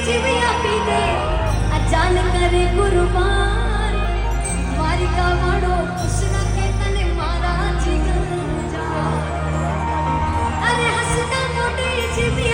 જીવી આપી દે આ જાન કરે કુરબાન મારી કાવાડો કૃષ્ણ કે તને મારા જીગર જા અરે હસતા મોઢે જીવી